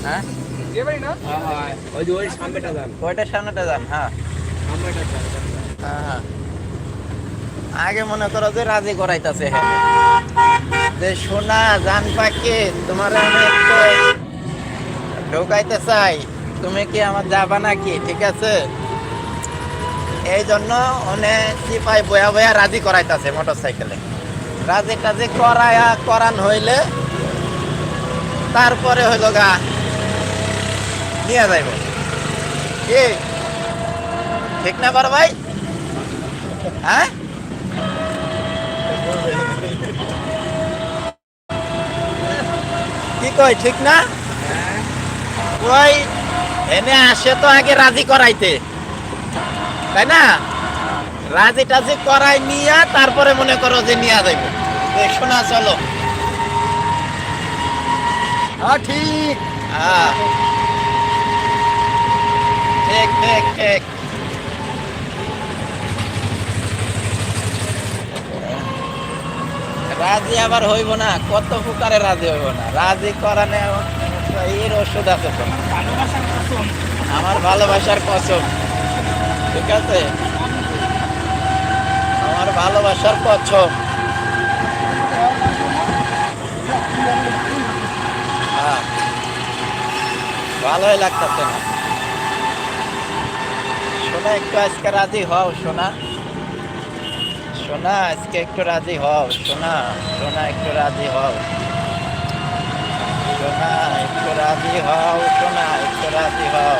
হ্যাঁ ওইটার সামনেটা যান। হ্যাঁ হ্যাঁ হ্যাঁ আগে মনে করো যে রাজি করাইতেছে হ্যাঁ যে সোনা জান পাখি তোমার আমি একটু ঢোকাইতে চাই, তুমি কি আমার যাবা নাকি? ঠিক আছে, এই জন্য অনেক সিপাই বয়া বয়া রাজি করাইতেছে মোটর সাইকেলে। রাজি টাজি করায়া করান হইলে তারপরে হইল গা নিয়ে যাইব। কি ঠিক না বড় ভাই? হ্যাঁ কি কই ঠিক না? ওই এনে আসে তো আগে রাজি করাইতে, তাই না? রাজি টাজি করাই নিয়া তারপরে মনে করো যে নিয়ে যাইব। শোনা চলো। হ্যাঁ ঠিক। হ্যাঁ ঠিক ঠিক ঠিক। রাজি আবার হইব না, কত প্রকারে রাজি হইব না, রাজি করানে এর ওষুধ আছে তো। আমার ভালোবাসার কসম, ঠিক আছে, আমার ভালোবাসার কসম। হ্যাঁ ভালোই লাগতেছে না। সোনা একটু আজকে রাজি হও সোনা, সোনা আজকে একটু রাজি হও সোনা, সোনা একটু রাজি হও সোনা, একটু রাজি হও সোনা, একটু রাজি হও।